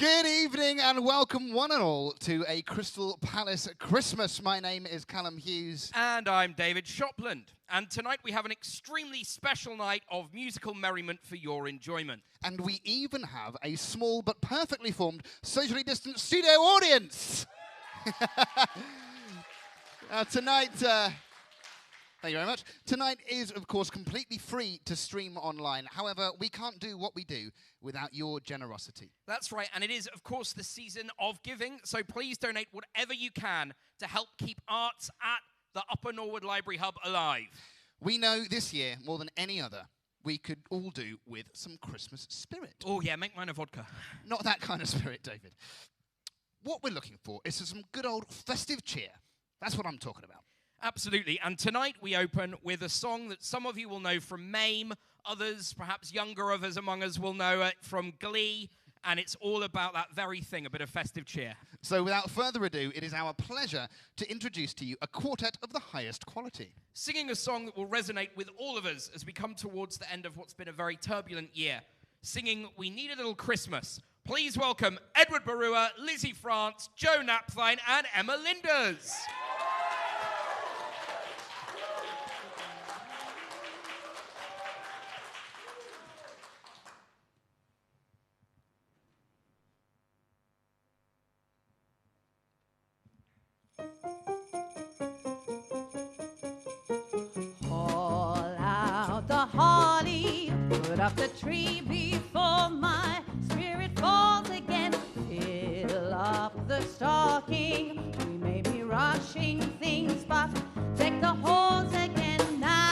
Good evening and welcome one and all to a Crystal Palace Christmas. My name is Callum Hughes. And I'm David Shopland. And tonight we have an extremely special night of musical merriment for your enjoyment. And we even have a small but perfectly formed, socially distant studio audience. Thank you very much. Tonight is, of course, completely free to stream online. However, we can't do what we do without your generosity. That's right, and it is, of course, the season of giving, so please donate whatever you can to help keep arts at the Upper Norwood Library Hub alive. We know this year, more than any other, we could all do with some Christmas spirit. Oh, yeah, make mine a vodka. Not that kind of spirit, David. What we're looking for is some good old festive cheer. That's what I'm talking about. Absolutely, and tonight we open with a song that some of you will know from MAME, others, perhaps younger of us among us, will know it from Glee, and it's all about that very thing, a bit of festive cheer. So without further ado, it is our pleasure to introduce to you a quartet of the highest quality. Singing a song that will resonate with all of us as we come towards the end of what's been a very turbulent year. Singing We Need a Little Christmas. Please welcome Edward Barua, Lizzie France, Joe Napthine, and Emma Linders. Put up the tree before my spirit falls again. Fill up the stocking. We may be rushing things, but take the horse again now.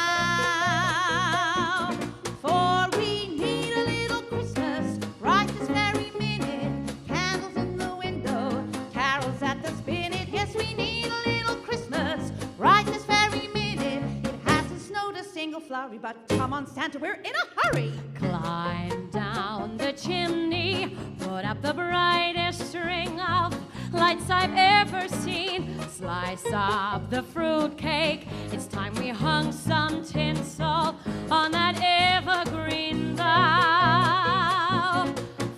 For we need a little Christmas right this very minute. Candles in the window, carols at the spinet. Yes, we need a little Christmas right this very minute. It hasn't snowed a single flurry, but come on, Santa, we're in a hurry. Climb down the chimney, put up the brightest string of lights I've ever seen. Slice up the fruitcake, it's time we hung some tinsel on that evergreen bough.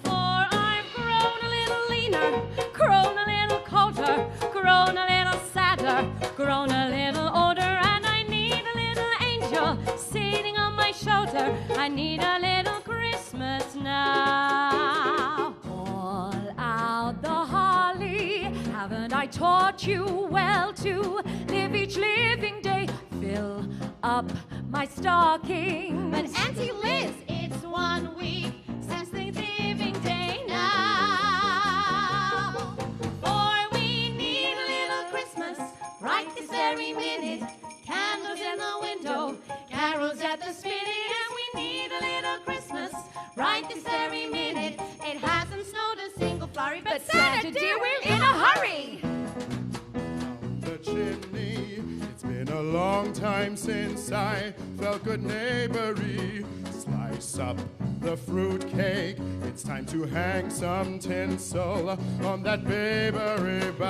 For I've grown a little leaner, grown a little colder, grown a little sadder, grown a little older, and I need a little angel sitting on my shoulder. I need a little Christmas now. Pull out the holly. Haven't I taught you well to live each living day? Fill up my stocking. But Auntie Liz, it's 1 week since Thanksgiving Day now. For we need a little Christmas right this very minute. Candles in the window, carols at the spinet. Need a little Christmas right this very minute. It hasn't snowed a single flurry, but Santa dear, we're in a hurry. Down the chimney, it's been a long time since I felt good neighbory. Slice up the fruitcake, it's time to hang some tinsel on that babery bough.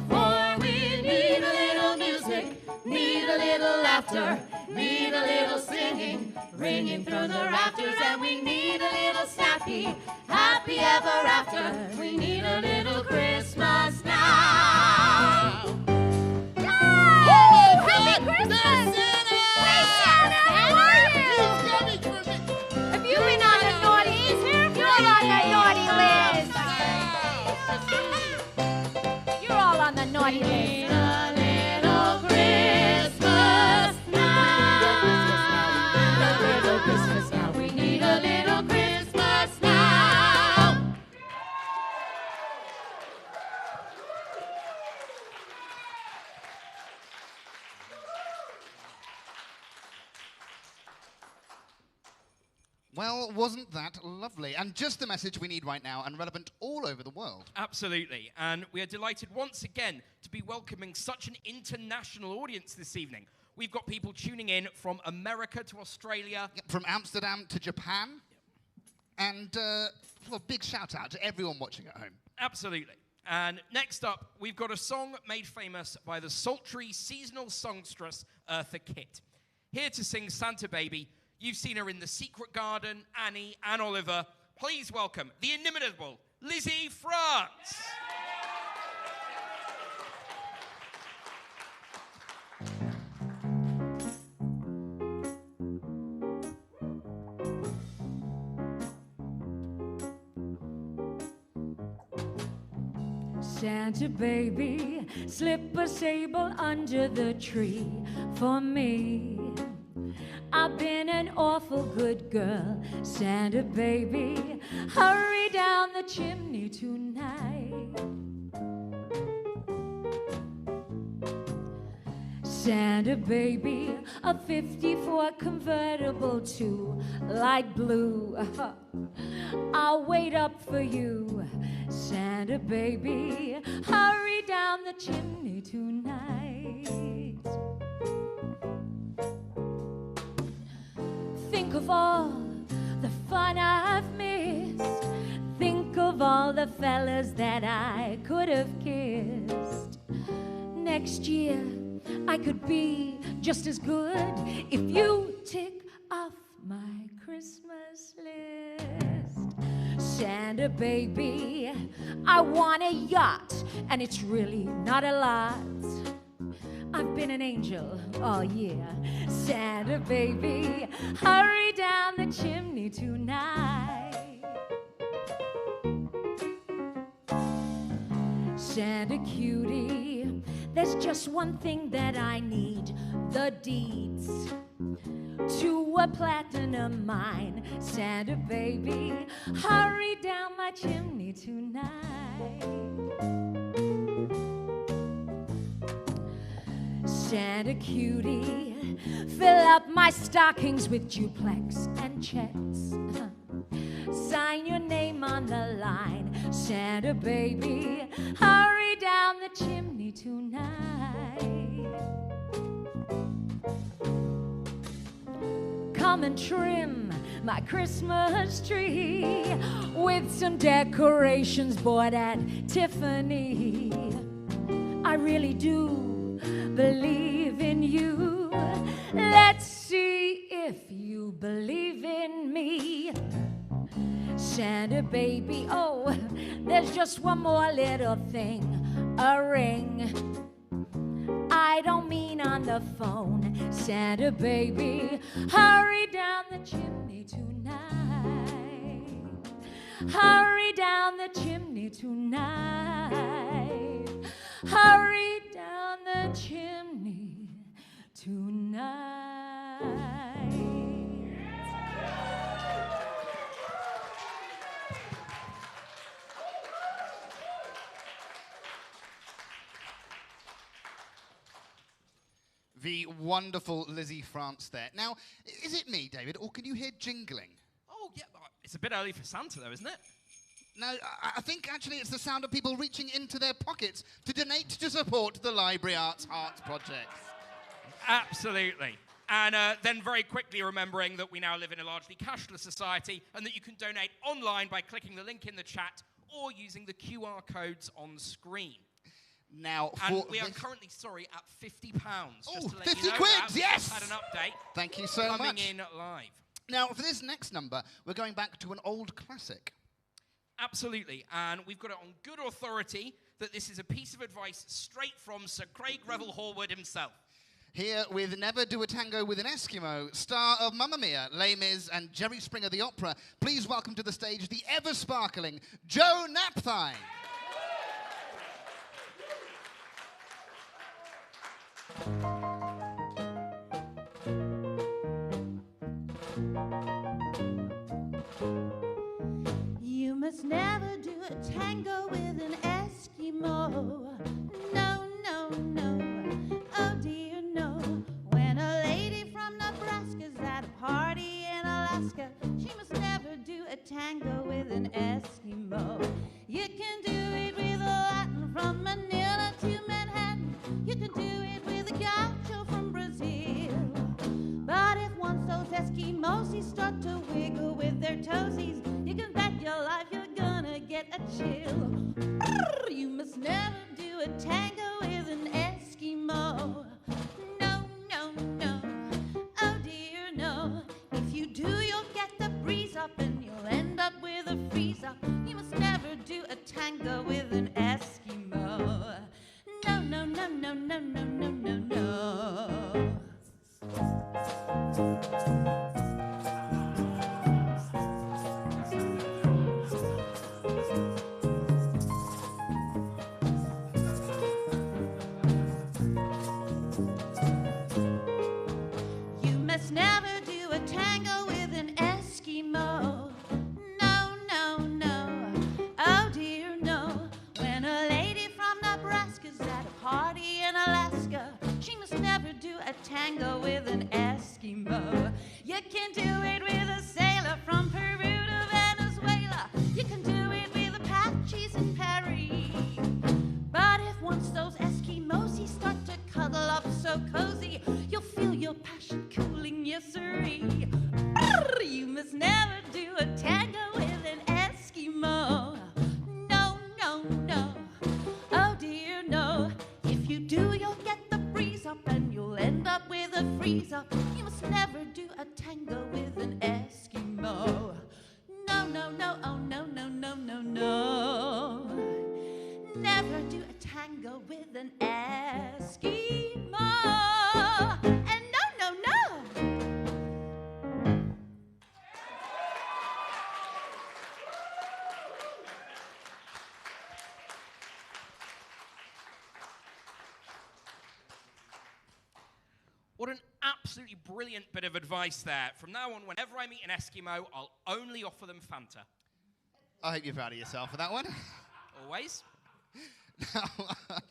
For we need a little music, need a little laughter, need a little singing, ringing through the rafters, and we need a little snappy, happy ever after. We need a little Christmas now. Yay! Happy Christmas! Hey, Santa, how are you? He's coming for me. Have you been on the naughty? You're on the naughty list. You're all on the naughty list. Well, wasn't that lovely? And just the message we need right now and relevant all over the world. Absolutely, and we are delighted once again to be welcoming such an international audience this evening. We've got people tuning in from America to Australia. From Amsterdam to Japan. And a big shout out to everyone watching at home. Absolutely. And next up, we've got a song made famous by the sultry seasonal songstress Eartha Kitt. Here to sing Santa Baby, you've seen her in The Secret Garden, Annie, and Oliver. please welcome the inimitable Lizzie France. Santa baby, slip a sable under the tree for me. I've been an awful good girl. Santa baby, hurry down the chimney tonight. Santa baby, a 54 convertible to light blue. I'll wait up for you. Santa baby, hurry down the chimney tonight. Think of all the fun I've missed. Think of all the fellas that I could have kissed. Next year, I could be just as good if you tick off my Christmas list. Santa baby, I want a yacht, and it's really not a lot. I've been an angel all year. Santa baby, hurry down the chimney tonight. Santa cutie, there's just one thing that I need, the deeds to a platinum mine. Santa baby, hurry down my chimney tonight. Santa cutie, fill up my stockings with duplex and checks. Sign your name on the line. Santa baby, hurry down the chimney tonight. Come and trim my Christmas tree with some decorations bought at Tiffany. I really do believe in you. Let's see if you believe in me. Santa baby, oh, there's just one more little thing, a ring. I don't mean on the phone. Santa baby, hurry down the chimney tonight. Hurry down the chimney tonight. Hurry down the chimney tonight. The wonderful Lizzie France there. Now, is it me, David, or can you hear jingling? Oh, yeah, it's a bit early for Santa, though, isn't it? No, I think actually it's the sound of people reaching into their pockets to donate to support the Library Arts projects. Absolutely. And then very quickly remembering that we now live in a largely cashless society and that you can donate online by clicking the link in the chat or using the QR codes on screen. Now, and we are currently, at £50. Oh, just to let 50 you know quid, that. yes! Had an update. Thank you so much. Coming in live. Now, for this next number, we're going back to an old classic. Absolutely, and we've got it on good authority that this is a piece of advice straight from Sir Craig Revel Horwood himself. Here with Never Do a Tango with an Eskimo, star of Mamma Mia, Les Mis, and Jerry Springer the Opera, please welcome to the stage the ever-sparkling Joe Napthine. You must never do a tango with an Eskimo. No, no, no. Oh dear, no. When a lady from Nebraska's at a party in Alaska, she must never do a tango with an Eskimo. You can do it with a Latin from Manila to Manhattan. You can do it with a gaucho from Brazil. But if once those Eskimos start to wiggle with their toesies, you can bet your life you're gonna get a chill. You must never do a tango with an Eskimo. No, no, no. Oh dear, no. If you do, you'll get the breeze up and you'll end up with a no, no, no, no, no, no, no. You must never do a tango with an Eskimo. No, no, no. Oh dear, no. When a lady from Nebraska's at a party in Alaska, she must never do a tango with an Eskimo. You can do it with a sailor from Peru to Venezuela. You can do it with Apaches in Perry. But if once those Eskimos start to cuddle up so cozy, you'll feel your passion cooling, yes sirree. You must never do a tango with an Eskimo. No, no, no. Oh dear, no. If you do, you'll get the breeze up and you'll end up with a freeze up. You must never do a tango with an Eskimo. No, no, no, oh no, no, no, no, no. Never do a tango with an Eskimo. And no, no, no. What an absolutely brilliant bit of advice there. From now on, whenever I meet an Eskimo, I'll only offer them Fanta. I hope you're proud of yourself for that one. Always.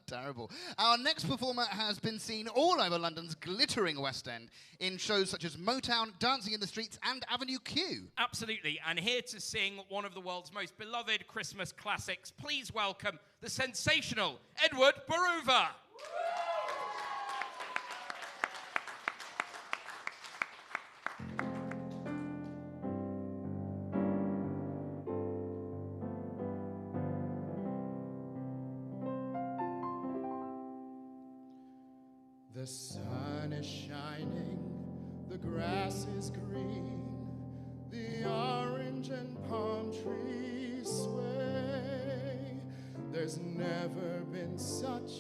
Terrible. Our next performer has been seen all over London's glittering West End in shows such as Motown, Dancing in the Streets, and Avenue Q. Absolutely. And here to sing one of the world's most beloved Christmas classics, please welcome the sensational Edward Baruva. The sun is shining, the grass is green, the orange and palm trees sway. There's never been such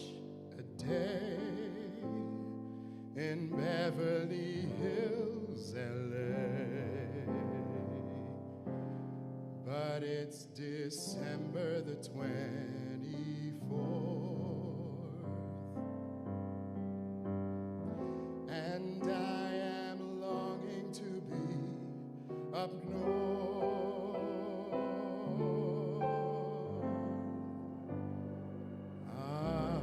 a day in Beverly Hills, LA. But it's December the 24th. And I am longing to be up north. I'm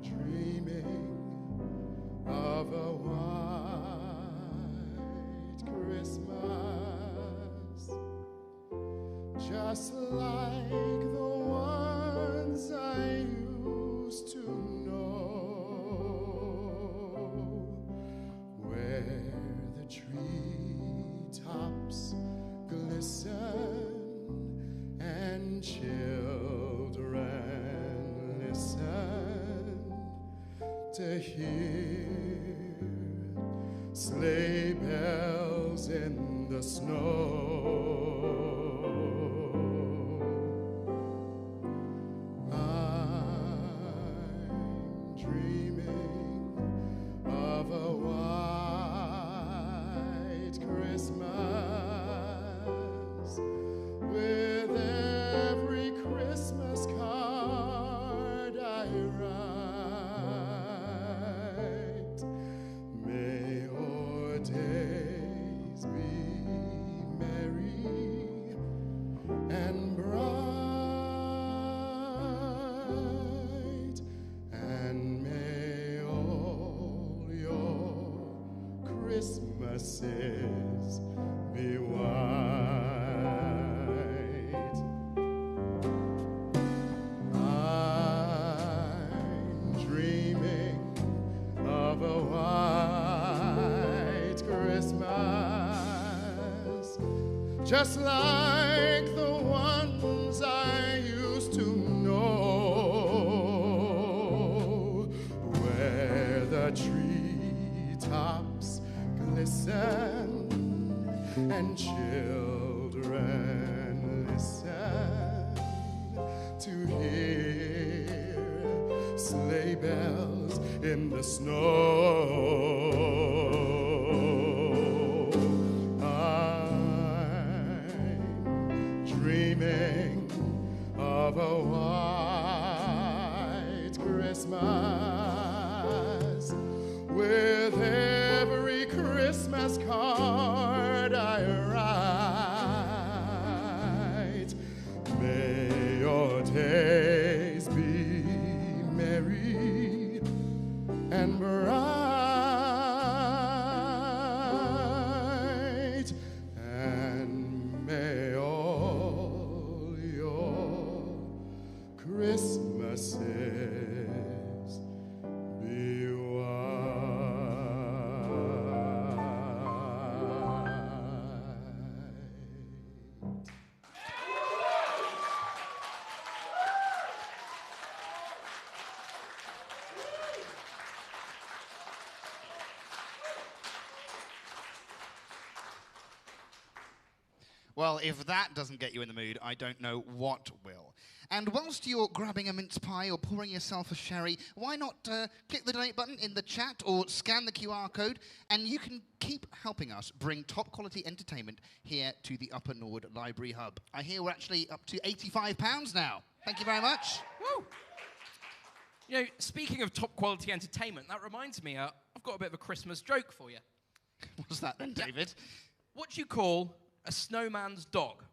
dreaming of a white Christmas, just like the ones I used to know. Treetops glisten and children listen to hear sleigh bells in the snow. I'm dreaming of a Christmas with every Christmas card I write. May our days be merry and bright, and may all your Christmases be white. I'm dreaming of a white Christmas, just like the ones I used to know, where the treetops glisten and children listen to hear sleigh bells in the snow. I'm dreaming of a white Christmas with every Christmas card I write. May your days be merry and bright, and may all your Christmases be white. Well, if that doesn't get you in the mood, I don't know what will. And whilst you're grabbing a mince pie or pouring yourself a sherry, why not click the donate button in the chat or scan the QR code, and you can keep helping us bring top quality entertainment here to the Upper Nord Library Hub. I hear we're actually up to £85 now. Thank you very much. Woo. You know, speaking of top quality entertainment, that reminds me, I've got a bit of a Christmas joke for you. What's that then, David? What do you call a snowman's dog?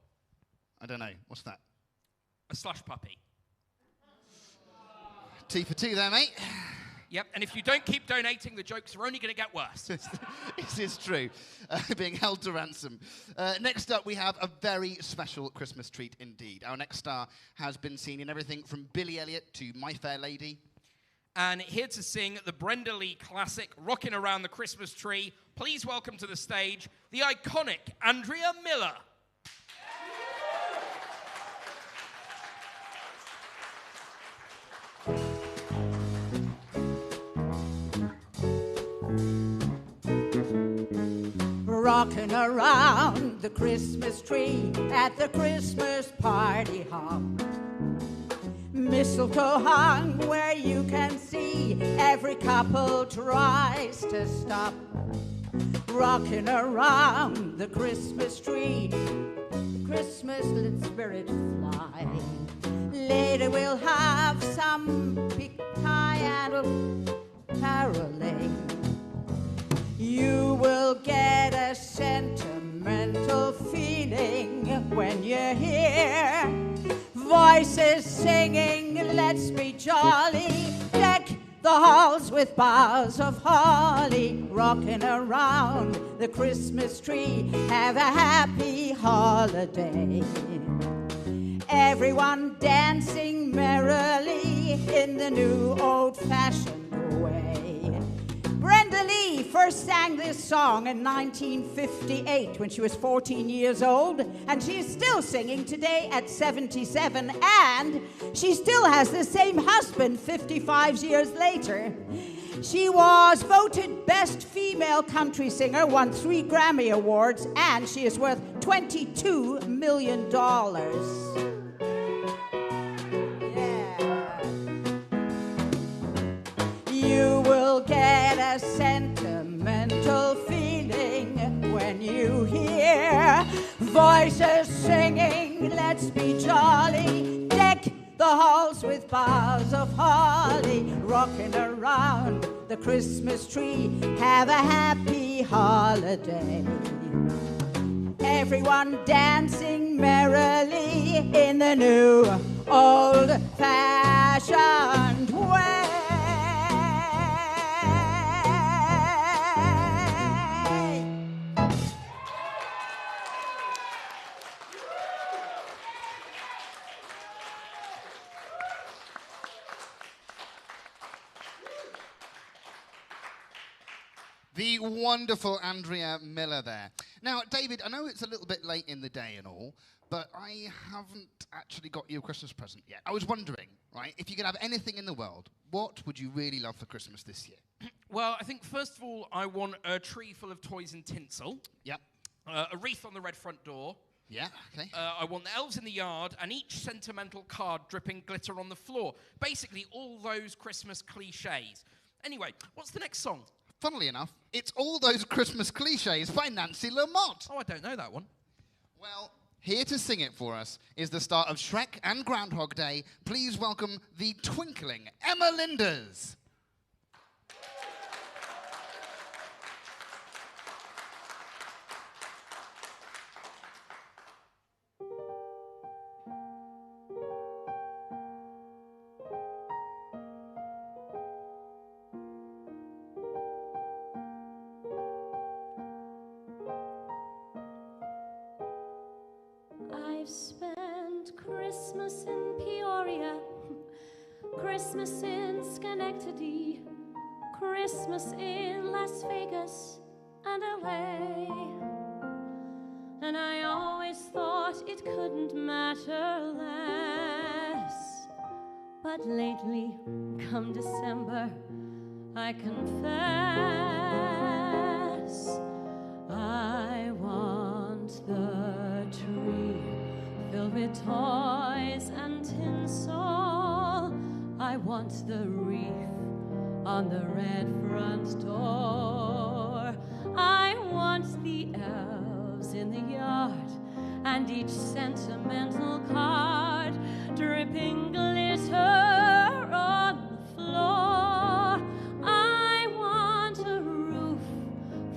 I don't know. What's that? A slush puppy. T for two there, mate. Yep, and if you don't keep donating, the jokes are only going to get worse. This is true. Being held to ransom. Next up, we have a very special Christmas treat indeed. Our next star has been seen in everything from Billy Elliot to My Fair Lady. And here to sing the Brenda Lee classic, Rockin' Around the Christmas Tree, please welcome to the stage the iconic Andrea Miller. Rocking around the Christmas tree at the Christmas party hop. Mistletoe hung where you can see every couple tries to stop. Rocking around the Christmas tree, Christmas let spirit fly. Later we'll have some piano caroling. You will get a sentimental feeling when you hear voices singing, let's be jolly. Deck the halls with boughs of holly. Rocking around the Christmas tree, have a happy holiday. Everyone dancing merrily in the new old-fashioned way. Brenda Lee first sang this song in 1958 when she was 14 years old, and she is still singing today at 77, and she still has the same husband 55 years later. She was voted Best Female Country Singer, won 3 Grammy Awards, and she is worth $22 million. You will get a sentimental feeling when you hear voices singing, let's be jolly. Deck the halls with boughs of holly. Rocking around the Christmas tree, have a happy holiday. Everyone dancing merrily in the new old-fashioned way. The wonderful Andrea Miller there. Now, David, I know it's a little bit late in the day and all, but I haven't actually got you a Christmas present yet. I was wondering, right, if you could have anything in the world, what would you really love for Christmas this year? Well, I think first of all, I want a tree full of toys and tinsel. Yep. A wreath on the red front door. Yeah, okay. I want the elves in the yard and each sentimental card dripping glitter on the floor. Basically, all those Christmas cliches. Anyway, what's the next song? Funnily enough, it's All Those Christmas Cliches by Nancy Lamott. Oh, I don't know that one. Well, here to sing it for us is the star of Shrek and Groundhog Day. Please welcome the twinkling Emma Linders. I've spent Christmas in Peoria, Christmas in Schenectady, Christmas in Las Vegas and LA. And I always thought it couldn't matter less. But lately, come December, I confess, I want the tree filled with toys and tinsel. I want the wreath on the red front door. I want the elves in the yard and each sentimental card dripping glitter on the floor. I want a roof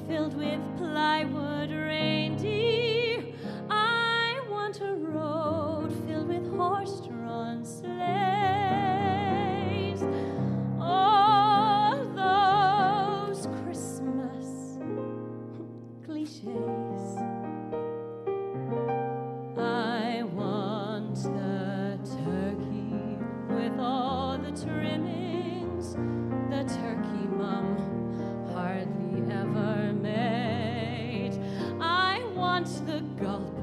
filled with plywood reindeer. I want a road filled with horse-drawn sleighs. All those Christmas cliches. I want the turkey with all the trimmings, the turkey mum hardly ever made. I want the gulp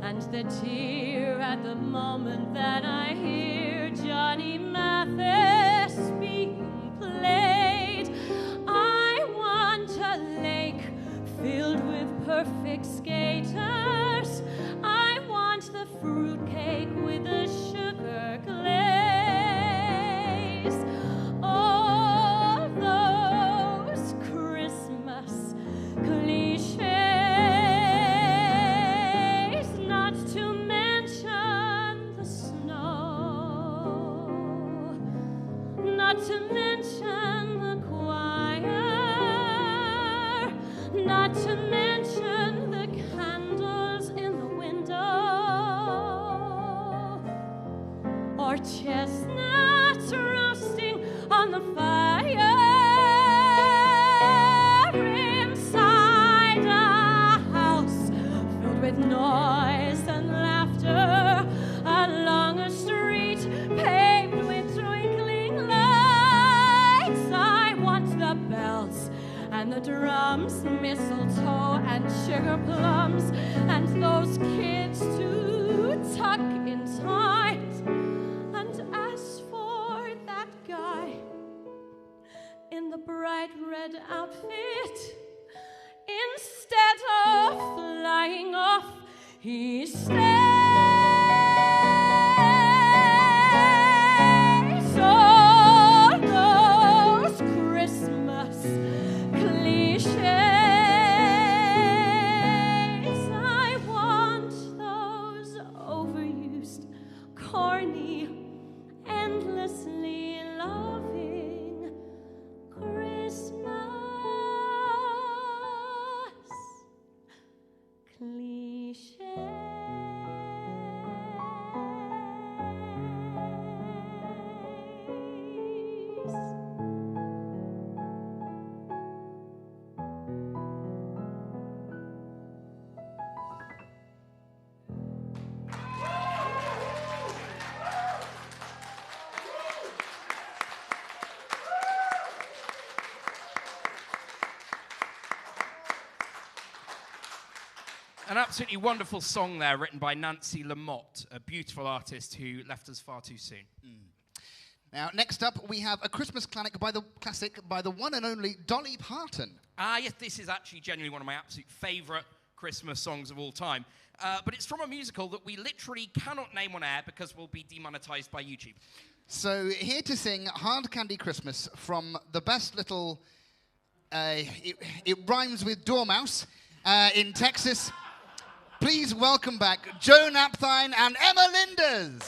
and the tear at the moment that I hear Johnny Mathis being played. I want a lake filled with perfect skaters. I want the fruitcake with the sugar glaze. All those Christmas cliches, not to mention the snow, not to mention the choir, not to mention the candles in the window, or chestnuts roasting on the fire inside a house filled with noise and laughter along a street paved with twinkling lights. I want the bells and the drums, mistletoe and sugar plums, and those kids to tuck in tight. And as for that guy in the bright red outfit, instead of flying off, he stays. All those Christmas cliches. I want those overused, corny, endlessly loving Christmas cliches. An absolutely wonderful song there, written by Nancy Lamott, a beautiful artist who left us far too soon. Now, next up, we have a Christmas classic by the one and only Dolly Parton. Ah, yes, this is actually genuinely one of my absolute favourite Christmas songs of all time. But it's from a musical that we literally cannot name on air because we'll be demonetized by YouTube. So here to sing Hard Candy Christmas from the best little, it rhymes with dormouse in Texas. Please welcome back Joe Napthine and Emma Linders.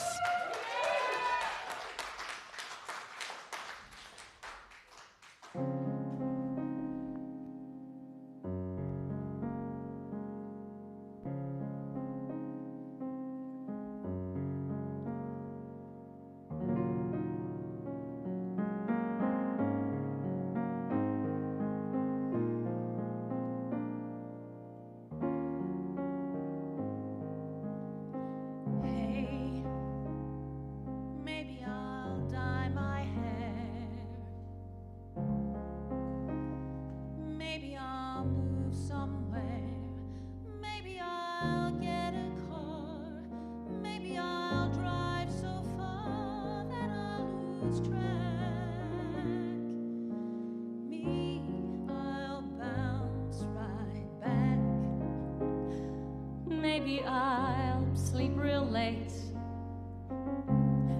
Maybe I'll sleep real late.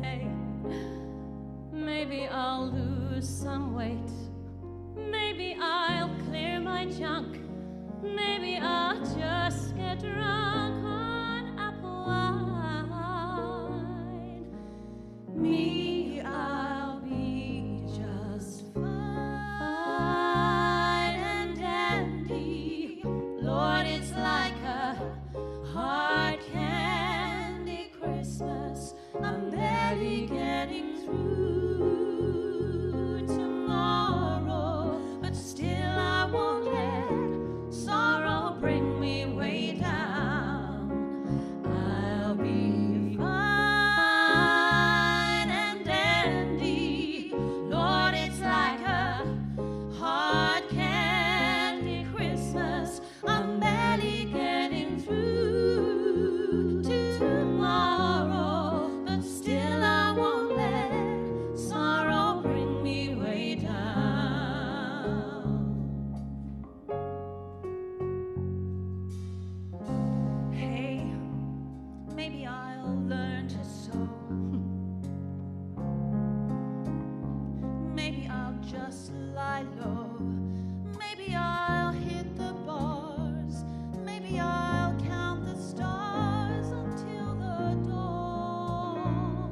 Hey, maybe I'll lose some weight. Maybe I'll clear my junk. Maybe I'll just get drunk on apple wine. Me, I'll be just fine and dandy. Lord, it's like a hard candy Christmas. I'm barely getting through tomorrow, but still I won't let sorrow bring me way down. I'll be fine and dandy. Lord, it's like a hard candy Christmas. I'm barely getting through tomorrow, but still I won't let sorrow bring me way down. Hey, maybe I'll learn to sew. Maybe I'll just lie low. Maybe I'll hit the bars. Maybe I'll count the stars until the dawn.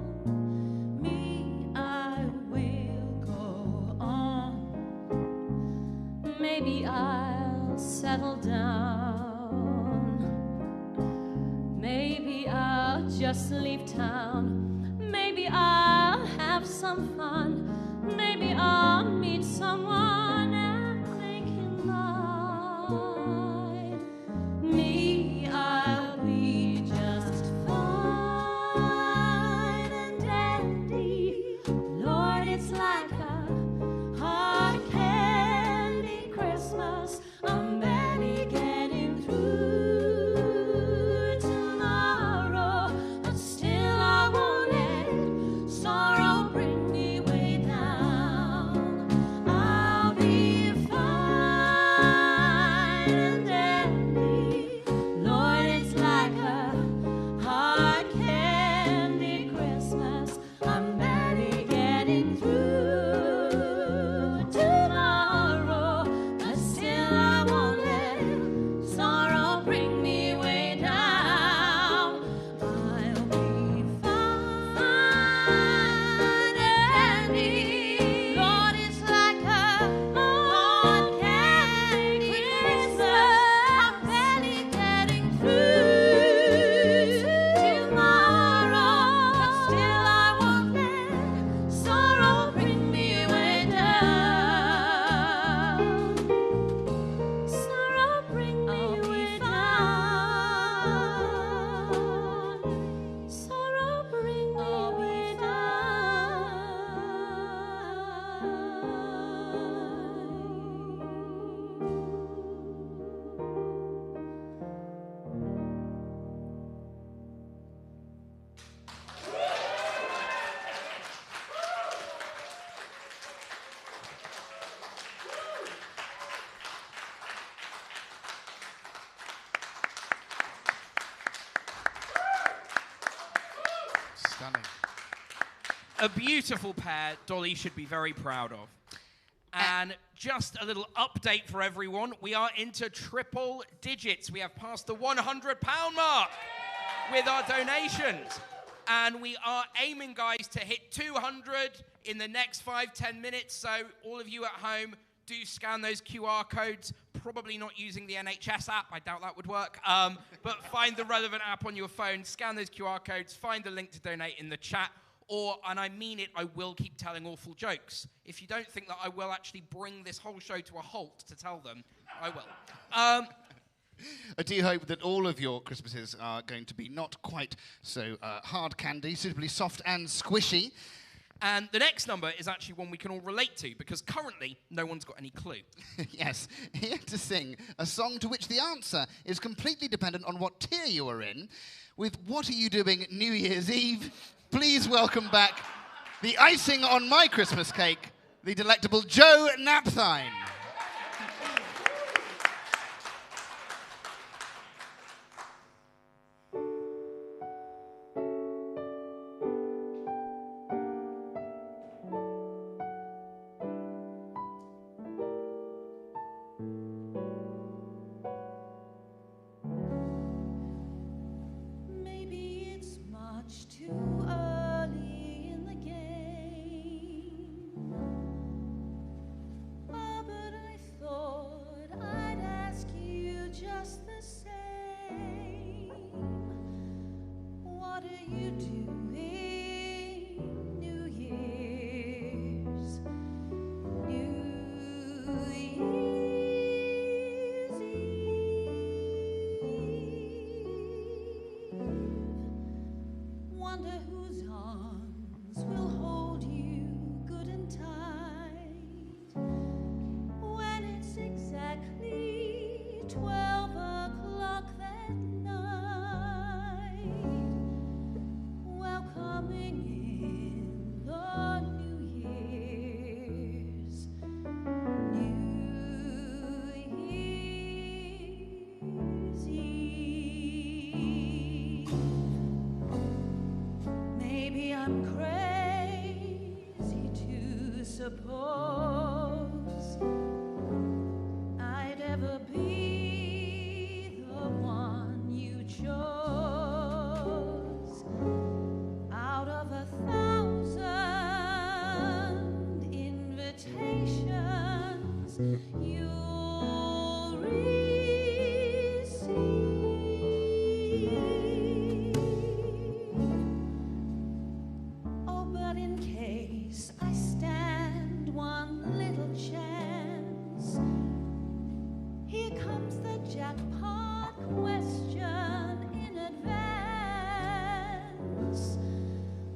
Me, I will go on. Maybe I'll settle down. Maybe I'll just leave town. Maybe I'll have some fun. Maybe I'll meet someone and make him mine. Me, I'll be just fine and dandy. Lord, it's like a hard candy Christmas. I'm barely getting through tomorrow, but still I won't let sorrow bring me way down. I'll be fine and dandy. Lord, it's like a hard candy Christmas. I'm barely getting through tomorrow, but still I won't let sorrow bring me way down. I'll be fine and dandy. Lord, it's like a hard candy Christmas. I'm barely getting through tomorrow, but still I won't let sorrow A beautiful pair Dolly should be very proud of. And just a little update for everyone. We are into triple digits. We have passed the £100 mark with our donations. And we are aiming, guys, to hit 200 in the next 5-10 minutes. So all of you at home, do scan those QR codes. Probably not using the NHS app. I doubt that would work. But find the relevant app on your phone, scan those QR codes, find the link to donate in the chat. Or, and I mean it, I will keep telling awful jokes. If you don't think that I will actually bring this whole show to a halt to tell them, I will. I do hope that all of your Christmases are going to be not quite so hard candy, suitably soft and squishy. And the next number is actually one we can all relate to, because currently no one's got any clue. Yes, here to sing a song to which the answer is completely dependent on what tier you are in, with What Are You Doing New Year's Eve? Please welcome back the icing on my Christmas cake, the delectable Joe Napthine. Maybe it's much too early in the game. Oh, but I thought I'd ask you just the same. What are you doing New Year's? New Year's Eve. Wonder whose arms will hold you good and tight when it's exactly 12 o'clock that night, welcoming in the New Year's. New Year's Eve. Maybe I'm crazy to suppose I'd ever be the one you chose out of 1,000 invitations you'll receive. Oh, but in case I stand one little chance, here comes the jackpot question in advance.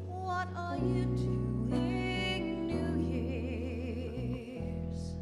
What are you doing New Year's?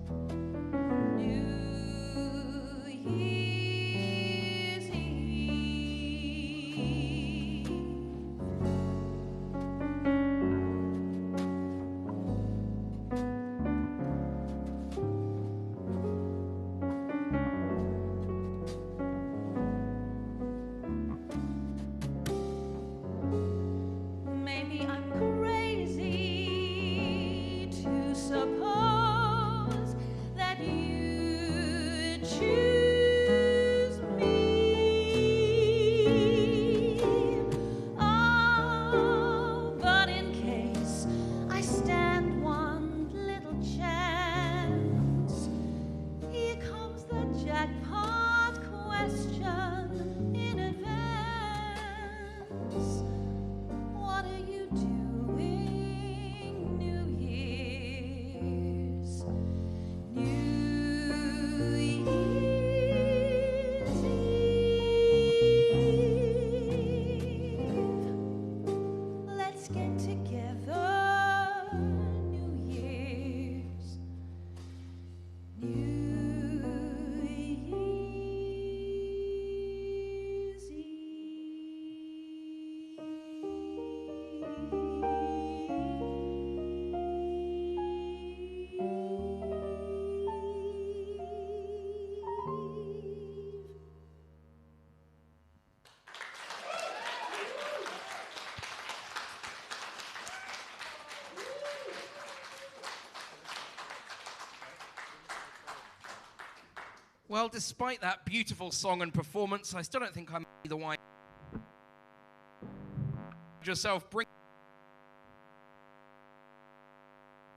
Well, despite that beautiful song and performance, I still don't think I'm the one. Yourself, bring.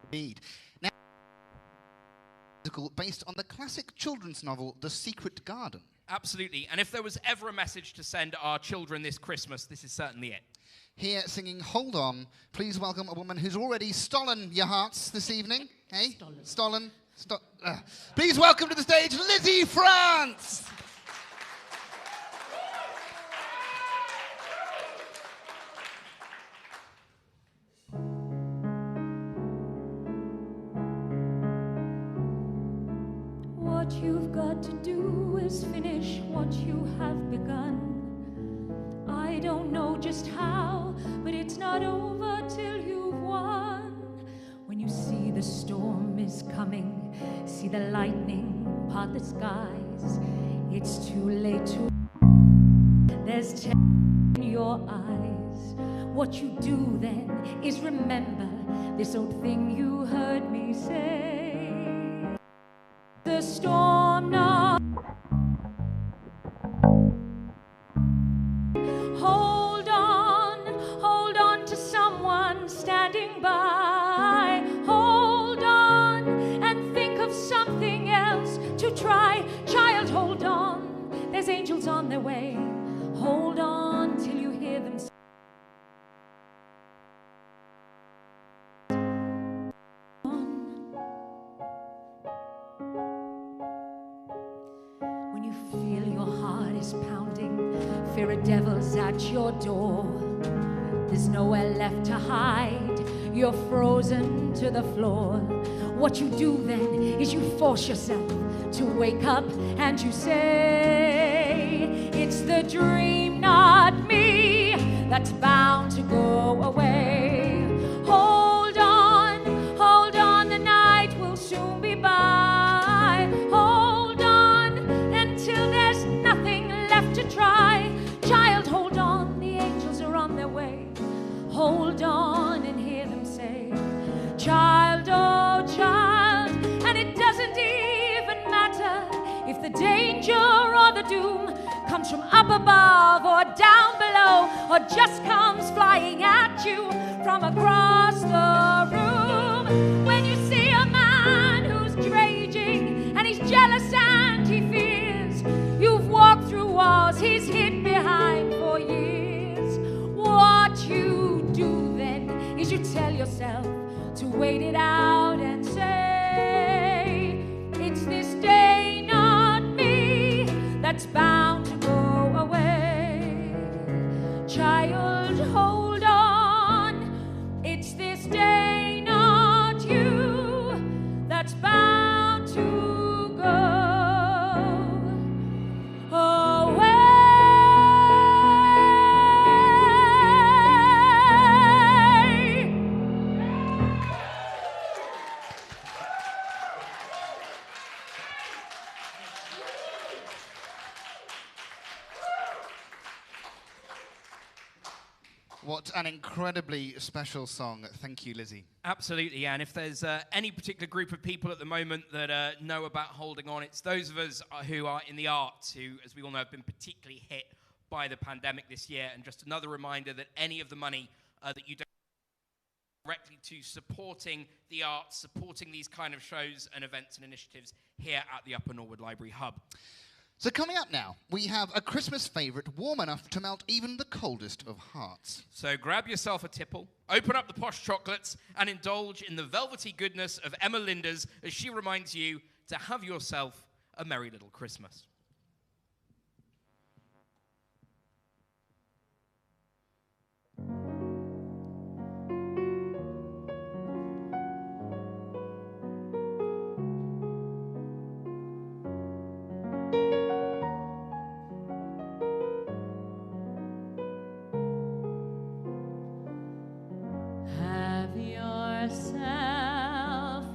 Indeed. Now, based on the classic children's novel, The Secret Garden. Absolutely. And if there was ever a message to send our children this Christmas, this is certainly it. Here singing Hold On, please welcome a woman who's already stolen your hearts this evening. Hey? Stolen. Please welcome to the stage, Lizzie France! What you've got to do is finish what you have begun. I don't know just how, but it's not over till you've won. When you see the storm is coming, see the lightning part the skies, it's too late to. There's terror in your eyes. What you do then is remember this old thing you heard me say. The storm now. Hold on to someone standing by. Hold on and think of something else to try. Child, hold on. There's angels on their way. Hold on till you hear them. When you feel your heart is pounding, fear a devil's at your door. There's nowhere left to hide, you're frozen to the floor. What you do then is you force yourself to wake up and you say, it's the dream, not me, that's bound to go away. Hold on, the night will soon be by. Hold on until there's nothing left to try. Child, hold on, the angels are on their way. Hold on and hear them say, child, oh child, and it doesn't even matter if the danger or the doom comes from up above or down below, or just comes flying at you from across the room. When you see a man who's raging and he's jealous and he fears, you've walked through walls he's hid behind for years. What you do then is you tell yourself to wait it out and say, it's this day, not me, that's bound to go away. Child, hold on, it's this day, not you, that's bound to go away. What an incredibly special song. Thank you, Lizzie. Absolutely, and if there's any particular group of people at the moment that know about holding on, it's those of us who are in the arts who, as we all know, have been particularly hit by the pandemic this year. And just another reminder that any of the money that you don't directly to supporting the arts, supporting these kind of shows and events and initiatives here at the Upper Norwood Library Hub. So coming up now, we have a Christmas favourite warm enough to melt even the coldest of hearts. So grab yourself a tipple, open up the posh chocolates, and indulge in the velvety goodness of Emma Linda's as she reminds you to have yourself a merry little Christmas. Have yourself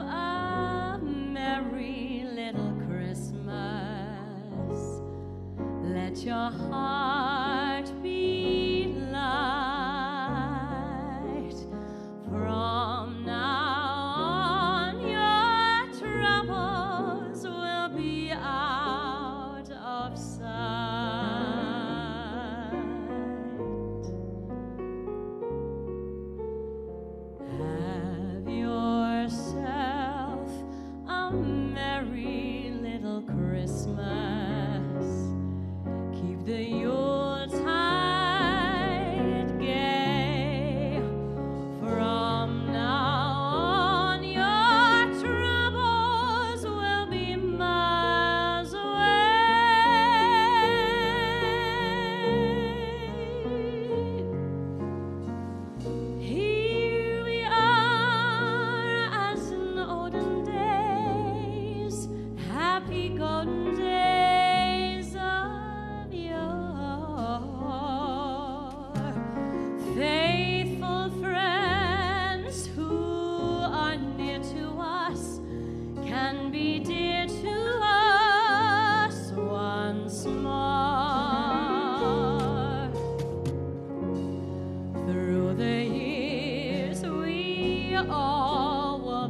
a merry little Christmas. Let your heart be light. From now on, your troubles will be out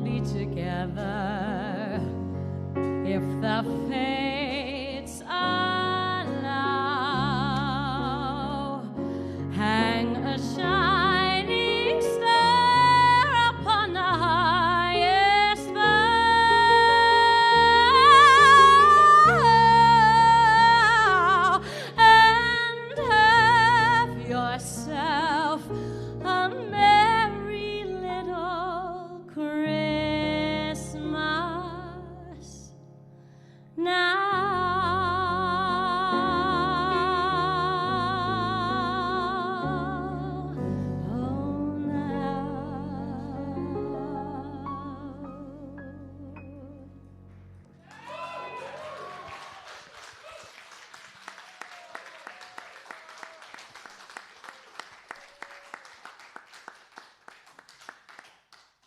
be together if the fates allow. Hang a shining star upon the highest bough and have yourself a merry little Christmas now. Oh, now.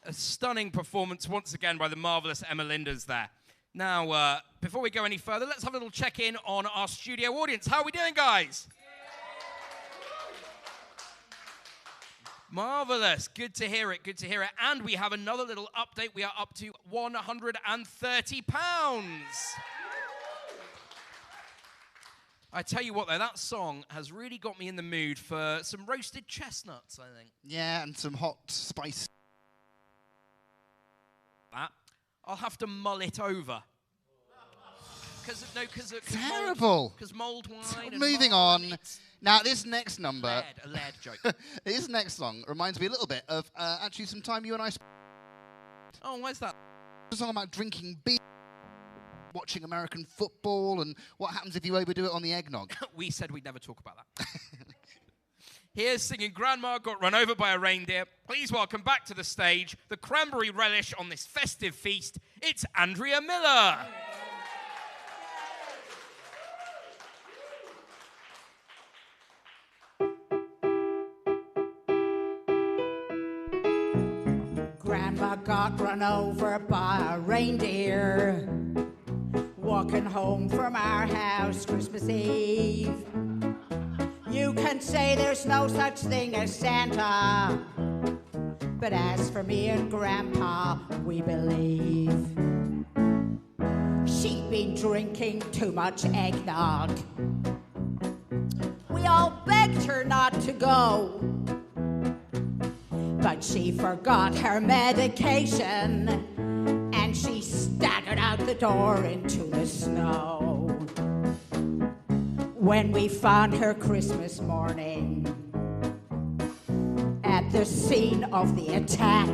A stunning performance once again by the marvelous Emma Linders there. Now, before we go any further, let's have a little check-in on our studio audience. How are we doing, guys? Marvelous. Good to hear it. Good to hear it. And we have another little update. We are up to £130. I tell you what, though, that song has really got me in the mood for some roasted chestnuts, I think. Yeah, and some hot spice. That. I'll have to mull it over. Terrible. Because mulled wine. Moving on. Now, this next number. A lead joke. This next song reminds me a little bit of actually some time you and I spent. Oh, where's that? A song about drinking beer, watching American football, and what happens if you overdo it on the eggnog. We said we'd never talk about that. Here's singing Grandma Got Run Over by a Reindeer. Please welcome back to the stage the cranberry relish on this festive feast. It's Andrea Miller. Grandma got run over by a reindeer, walking home from our house Christmas Eve. You can say there's no such thing as Santa, but as for me and Grandpa, we believe. She'd been drinking too much eggnog. We all begged her not to go, but she forgot her medication, and she staggered out the door into the snow. When we found her Christmas morning at the scene of the attack,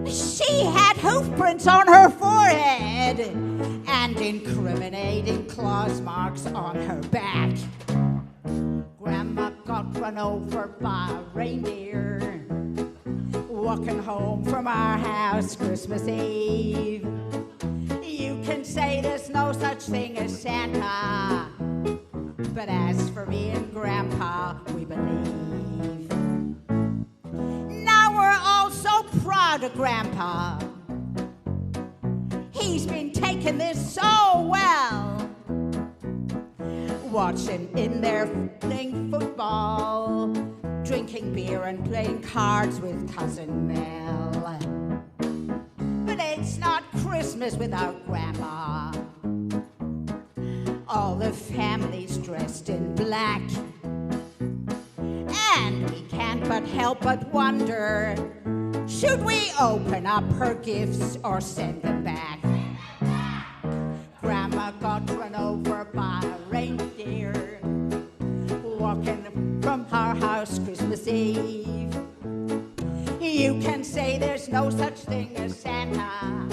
she had hoof prints on her forehead and incriminating claws marks on her back. Grandma got run over by a reindeer, walking home from our house Christmas Eve. You can say there's no such thing as Santa, but as for me and Grandpa, we believe. Now we're all so proud of Grandpa. He's been taking this so well, watching in there playing football, drinking beer and playing cards with Cousin Mel. But it's not Christmas without Grandma. All the family's dressed in black, and we can't but help but wonder, should we open up her gifts or send them back? Grandma got run over by a reindeer, walking from our house Christmas Eve. You can say there's no such thing as Santa,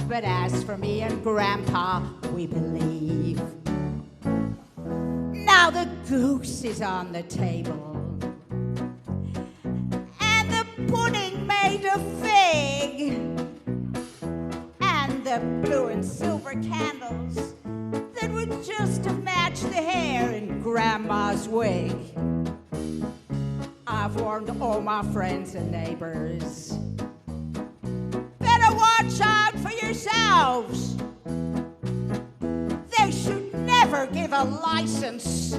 but as for me and Grandpa, we believe. Now the goose is on the table, and the pudding made of fig, and the blue and silver candles that would just have matched the hair in Grandma's wig. I've warned all my friends and neighbors, better watch out for yourselves. They should never give a license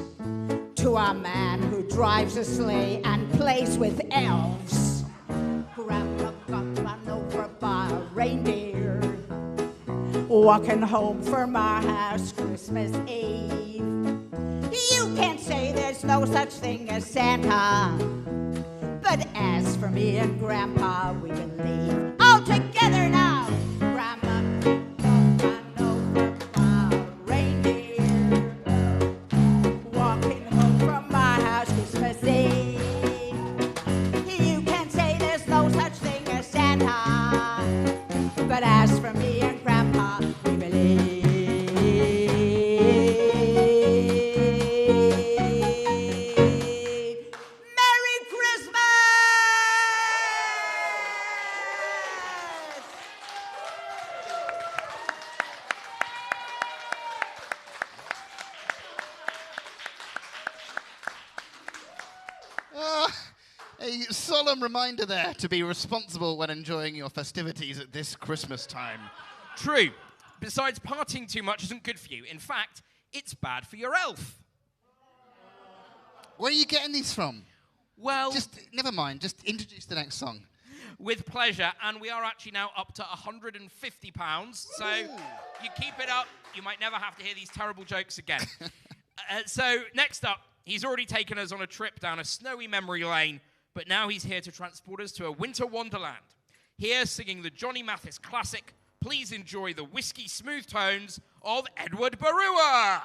to a man who drives a sleigh and plays with elves. Grandma walking home from our house Christmas Eve. You can't say there's no such thing as Santa, but as for me and Grandpa, we believe. All together now, Grandma, don't I know the reindeer walking home from our house Christmas Eve. You can't say there's no such thing as Santa, but as for me and Grandpa, we believe. Merry Christmas! A solemn reminder there to be responsible when enjoying your festivities at this Christmas time. True. Besides, partying too much isn't good for you. In fact, it's bad for your health. Where are you getting these from? Well, Just, never mind, just introduce the next song. with pleasure. And we are actually now up to £150. So you keep it up, you might never have to hear these terrible jokes again. So next up, he's already taken us on a trip down a snowy memory lane, but now he's here to transport us to a winter wonderland. Here, singing the Johnny Mathis classic, please enjoy the whiskey smooth tones of Edward Barua.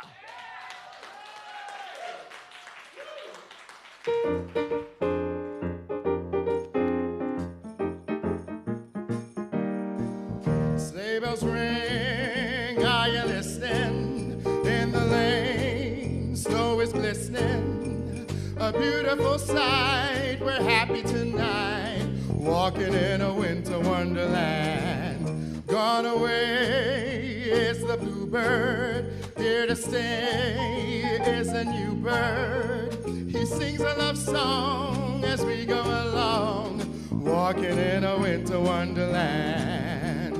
Sleigh bells ring, are you listening? In the lane, snow is glistening. A beautiful sight, we're happy tonight. Walking in a winter wonderland. Gone away is the bluebird. Here to stay is a new bird. He sings a love song as we go along. Walking in a winter wonderland.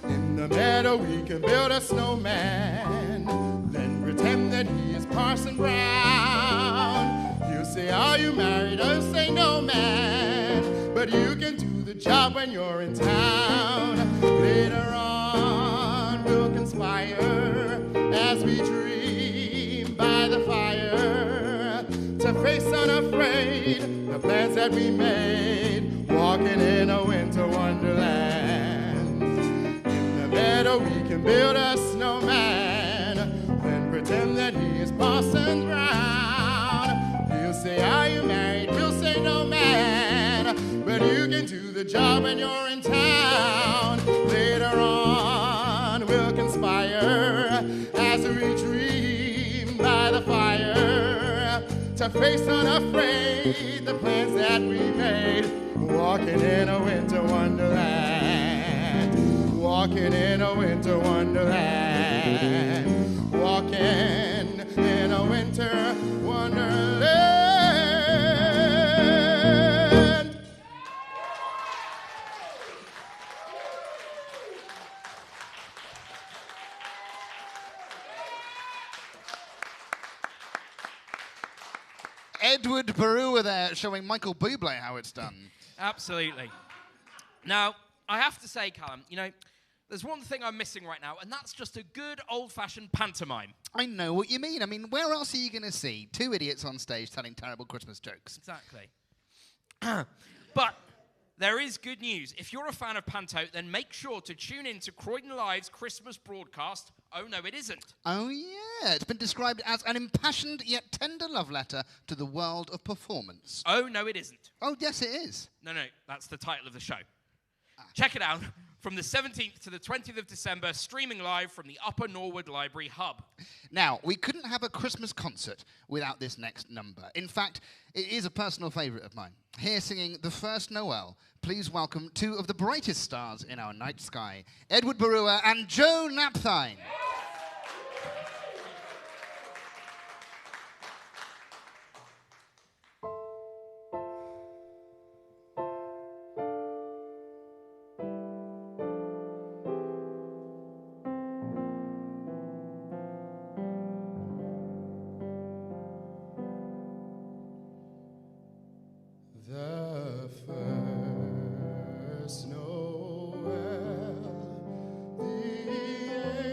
In the meadow we can build a snowman, then pretend that he is Parson Brown. You say, are you married? I'll say, no, man, but you can do the job when you're in town. Later on we'll conspire as we dream by the fire to face unafraid the plans that we made. Walking in a winter wonderland. In the meadow we can build a snowman, then pretend that he is Parson Brown. He'll say, are you married? We'll say, no, man, but you can do the job when you're in town. Later on we'll conspire as we dream by the fire to face unafraid the plans that we made. Walking in a winter wonderland. Walking in a winter wonderland. Walking in a winter wonderland. Edward Barua there, showing Michael Bublé how it's done. Absolutely. Now, I have to say, Callum, you know, there's one thing I'm missing right now, and that's just a good old-fashioned pantomime. I know what you mean. I mean, where else are you going to see two idiots on stage telling terrible Christmas jokes? Exactly. But there is good news. If you're a fan of Panto, then make sure to tune in to Croydon Live's Christmas broadcast, Oh No It Isn't. Oh, yeah. It's been described as an impassioned yet tender love letter to the world of performance. Oh No It Isn't. Oh, yes, it is. No, that's the title of the show. Check it out from the 17th to the 20th of December, streaming live from the Upper Norwood Library Hub. Now, we couldn't have a Christmas concert without this next number. In fact, it is a personal favourite of mine. Here singing The First Noel, please welcome two of the brightest stars in our night sky, Edward Barua and Joe Napthine. The first Noel, the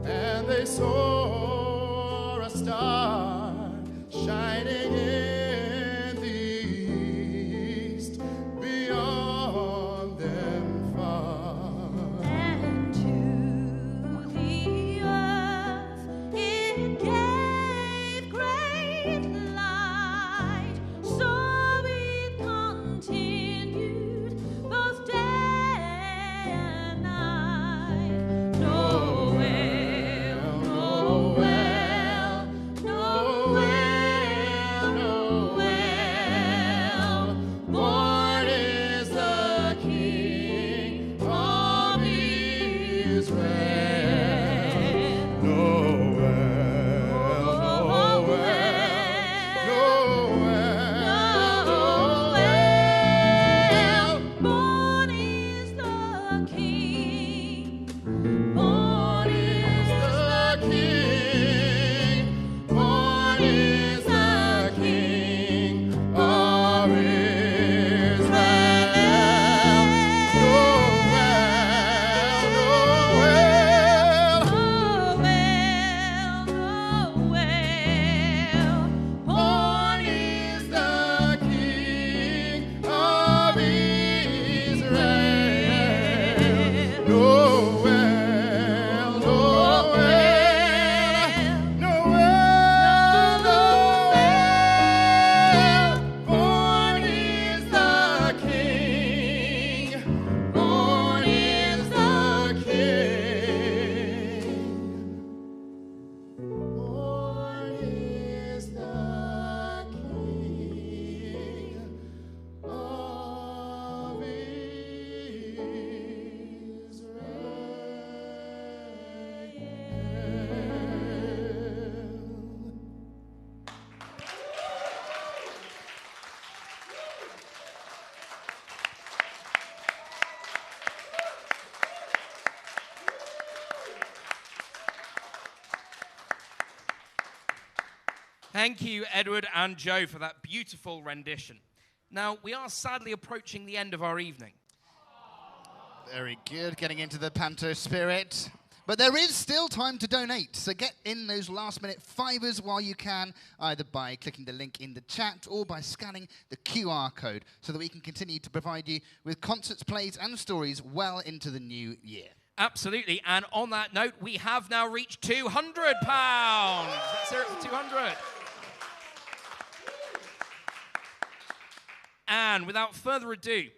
and they saw a star shining in the east, beyond them far. And to the earth it gave great light, so it continued both day and night. Noel, Noel, Noel, Noel, born is the King of Israel. Noel, Noel, Born is the King. Born is the King, born is the King of Israel. Noel, Noel, born is the King of Israel. Noel, Noel, Noel, Noel, born is the King, born is the King, born is the King of Israel. Thank you, Edward and Joe, for that beautiful rendition. Now, we are sadly approaching the end of our evening. Very good, getting into the panto spirit. But there is still time to donate, so get in those last-minute fivers while you can, either by clicking the link in the chat or by scanning the QR code, so that we can continue to provide you with concerts, plays, and stories well into the new year. Absolutely, and on that note, we have now reached £200. Let's hear it for 200. And without further ado,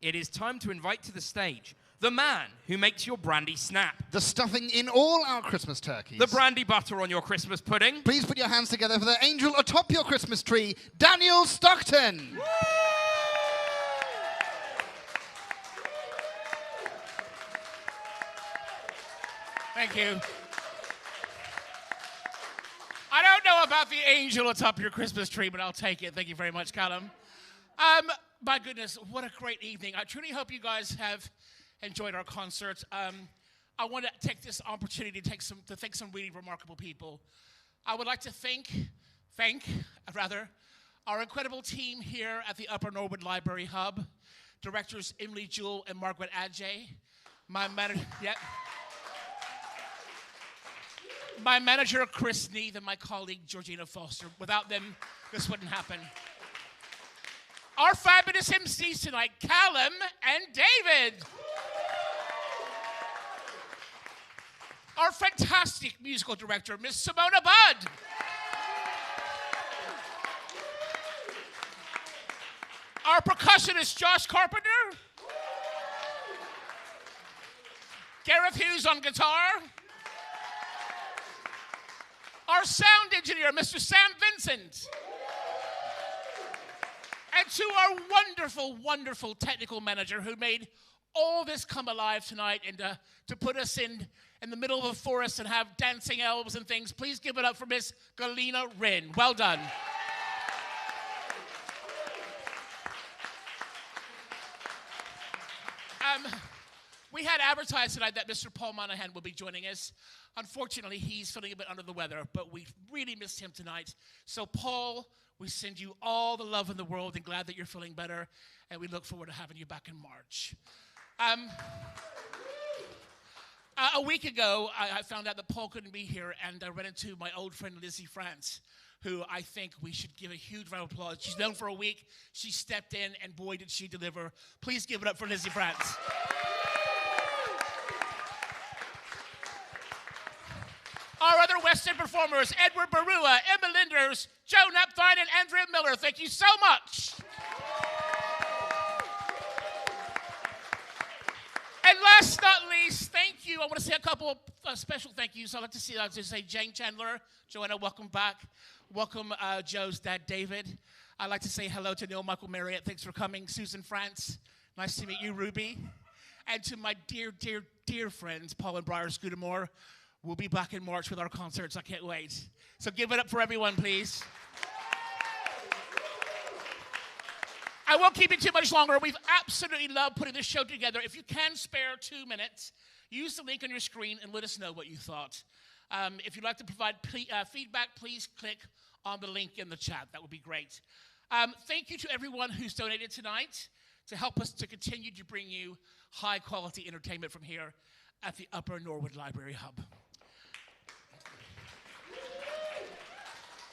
it is time to invite to the stage the man who makes your brandy snap, The stuffing in all our Christmas turkeys. the brandy butter on your Christmas pudding, Please put your hands together for the angel atop your Christmas tree, Daniel Stockton. Thank you. I don't know about the angel atop your Christmas tree, but I'll take it. Thank you very much, Callum. My goodness, what a great evening. I truly hope you guys have enjoyed our concert. I want to take this opportunity to thank some really remarkable people. I would like to thank our incredible team here at the Upper Norwood Library Hub, directors Emily Jewell and Margaret Adjay, my manager, Chris Neath, and my colleague, Georgina Foster. Without them, this wouldn't happen. Our fabulous MCs tonight, Callum and David. Our fantastic musical director, Miss Simona Budd. Our percussionist, Josh Carpenter. Gareth Hughes on guitar. Our sound engineer, Mr. Sam Vincent. And to our wonderful, wonderful technical manager who made all this come alive tonight and to put us in the middle of a forest and have dancing elves and things. Please give it up for Miss Galina Wren. Well done. We had advertised tonight that Mr. Paul Monahan will be joining us. Unfortunately, he's feeling a bit under the weather, but we really missed him tonight. So, Paul, we send you all the love in the world and glad that you're feeling better, and we look forward to having you back in March. A week ago, I found out that Paul couldn't be here, and I ran into my old friend Lizzie France, who I think we should give a huge round of applause. She's known for a week. She stepped in, and boy, did she deliver. Please give it up for Lizzie France. Our other West End performers, Edward Barua, Emma Linders, Joe Napthine, and Andrea Miller. Thank you so much. And last but not least, thank you. I want to say a couple of special thank yous. I'd like to say Jane Chandler. Joanna, welcome back. Welcome Joe's dad, David. I'd like to say hello to Neil Michael Marriott. Thanks for coming. Susan France. Nice to meet you, Ruby. And to my dear, dear, dear friends, Paul and Briar Scudamore. We'll be back in March with our concerts. I can't wait. So give it up for everyone, please. I won't keep it too much longer. We've absolutely loved putting this show together. If you can spare 2 minutes, use the link on your screen and let us know what you thought. If you'd like to provide feedback, please click on the link in the chat. That would be great. Thank you to everyone who's donated tonight to help us to continue to bring you high-quality entertainment from here at the Upper Norwood Library Hub.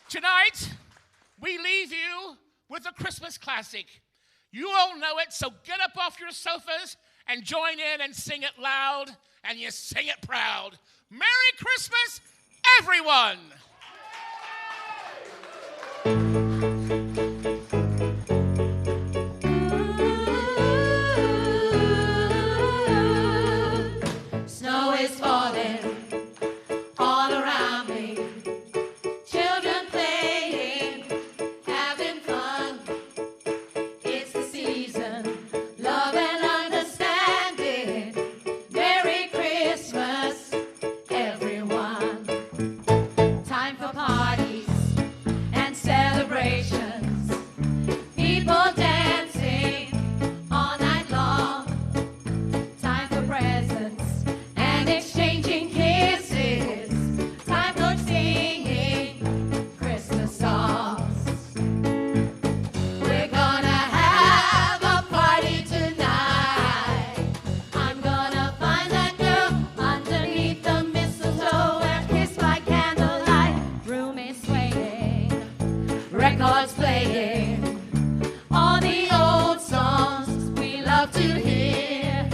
Tonight, we leave you with a Christmas classic. You all know it, so get up off your sofas and join in and sing it loud, and you sing it proud. Merry Christmas, everyone! Snow is falling all around me. Children playing, having fun. It's the season, love and understanding. Merry Christmas, everyone. Time for parties and celebrations. People dancing all night long. Time for presents and exchanging kisses. Time for singing Christmas songs. We're gonna have a party tonight. I'm gonna find that girl underneath the mistletoe and kiss by candlelight. Room is swaying, records playing, all the old songs we love to hear.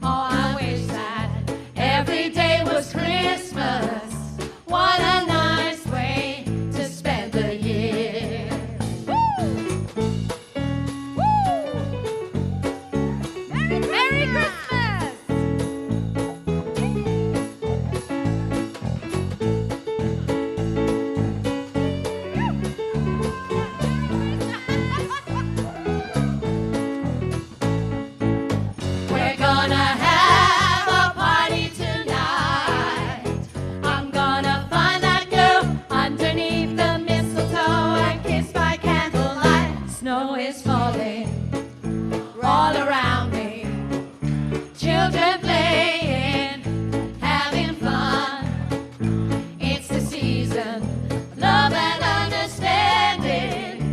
Oh, I wish that every day was Christmas. What a nice way to spend the year. Merry Christmas! We're gonna have a party tonight. I'm gonna find that girl underneath the mistletoe and kiss by candlelight. Snow is falling all around me. Children playing, having fun. It's the season, love and understanding.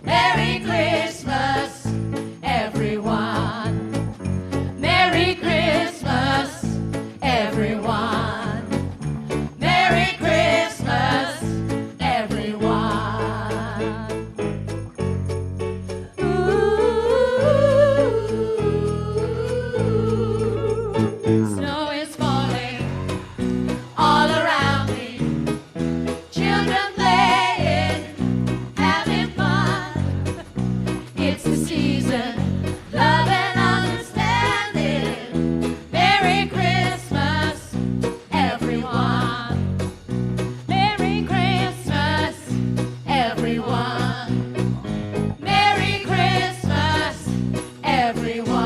Merry Christmas, everyone. Merry Christmas, everyone. Merry Christmas, everyone. Ooh. Snow is falling all around me. Children playing, having fun. It's the season, love and understanding. Merry Christmas, everyone. Merry Christmas, everyone. Merry Christmas, everyone.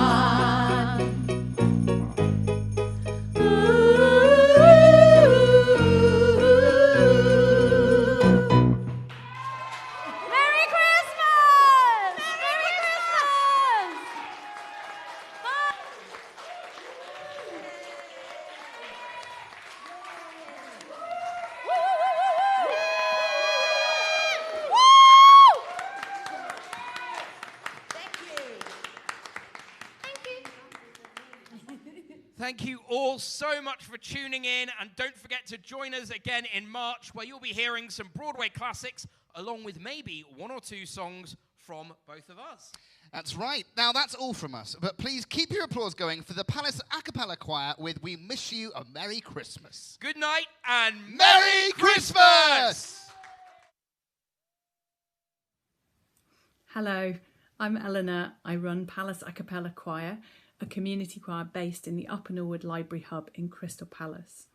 Ooh. Merry Christmas! Merry Christmas! Thank you all so much for tuning in, and don't forget to join us again in March, where you'll be hearing some Broadway classics, along with maybe 1 or 2 songs from both of us. That's right. Now, that's all from us, but please keep your applause going for the Palace A Cappella Choir with We Wish You a Merry Christmas. Good night and Merry Christmas! Hello, I'm Eleanor. I run Palace A Cappella Choir, a community choir based in the Upper Norwood Library Hub in Crystal Palace.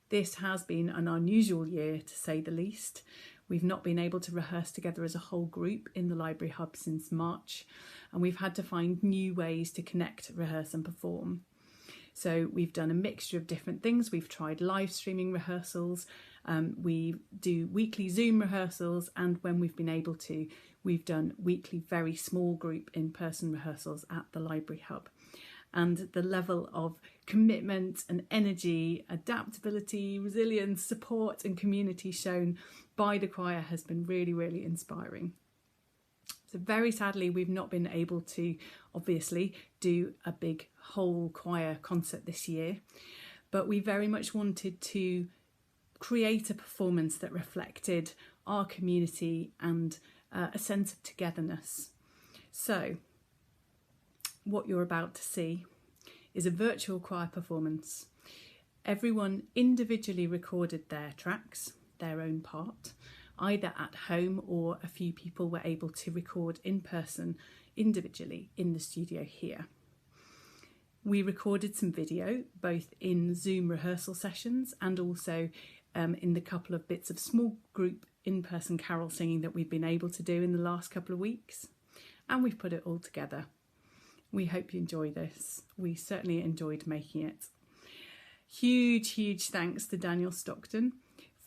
This has been an unusual year, to say the least. We've not been able to rehearse together as a whole group in the Library Hub since March, and we've had to find new ways to connect, rehearse and perform. So we've done a mixture of different things. We've tried live streaming rehearsals, we do weekly Zoom rehearsals, and when we've been able to, we've done weekly very small group in-person rehearsals at the Library Hub. And the level of commitment and energy, adaptability, resilience, support and community shown by the choir has been really, really inspiring. So very sadly, we've not been able to, obviously, do a big whole choir concert this year, but we very much wanted to create a performance that reflected our community and a sense of togetherness. So what you're about to see is a virtual choir performance. Everyone individually recorded their tracks, their own part, either at home, or a few people were able to record in person individually in the studio here. We recorded some video, both in Zoom rehearsal sessions and also in the couple of bits of small group in-person carol singing that we've been able to do in the last couple of weeks. And we've put it all together. We hope you enjoy this. We certainly enjoyed making it. Huge thanks to Daniel Stockton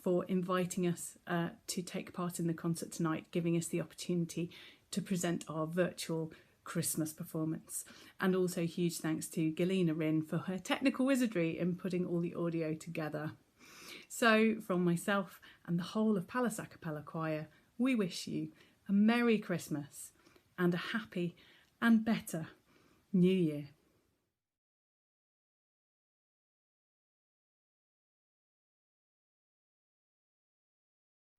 for inviting us to take part in the concert tonight, giving us the opportunity to present our virtual Christmas performance. And also huge thanks to Galena Rinn for her technical wizardry in putting all the audio together. So from myself and the whole of Palace A Cappella Choir, we wish you a Merry Christmas and a happy and better New Year.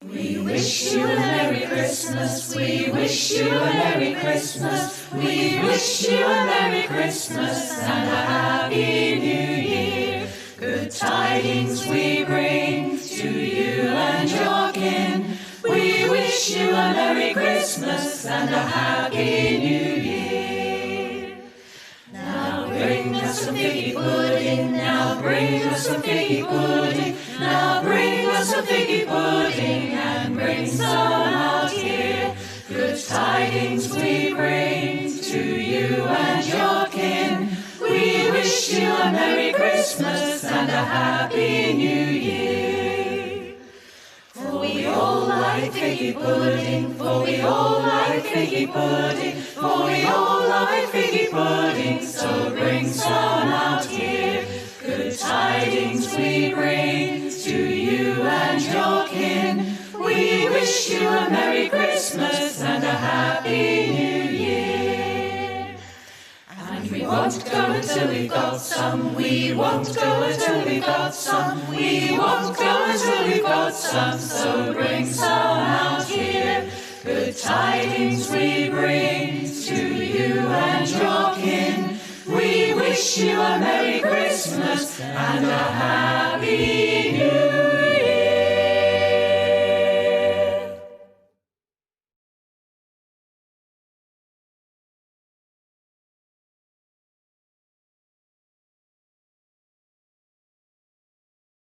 We wish you a Merry Christmas, we wish you a Merry Christmas, we wish you a Merry Christmas and a Happy New Year. Good tidings we bring to you and your kin. We wish you a Merry Christmas and a Happy New Year. Now bring us some figgy pudding, now bring us some figgy pudding, now bring us some figgy pudding and bring some out here. Good tidings we bring to you and your kin. We wish you a Merry Christmas and a Happy New Year. For we all like figgy pudding, for we all like figgy pudding, for we all like figgy pudding, so bring some out here. Good tidings we bring to you and your kin. We wish you a Merry Christmas and a Happy New Year. And we won't go until we've got some, we won't go until we've got some, we won't go until we've got some, so bring some out here. Good tidings we bring to you and your kin. We wish you a Merry Christmas and a Happy New Year.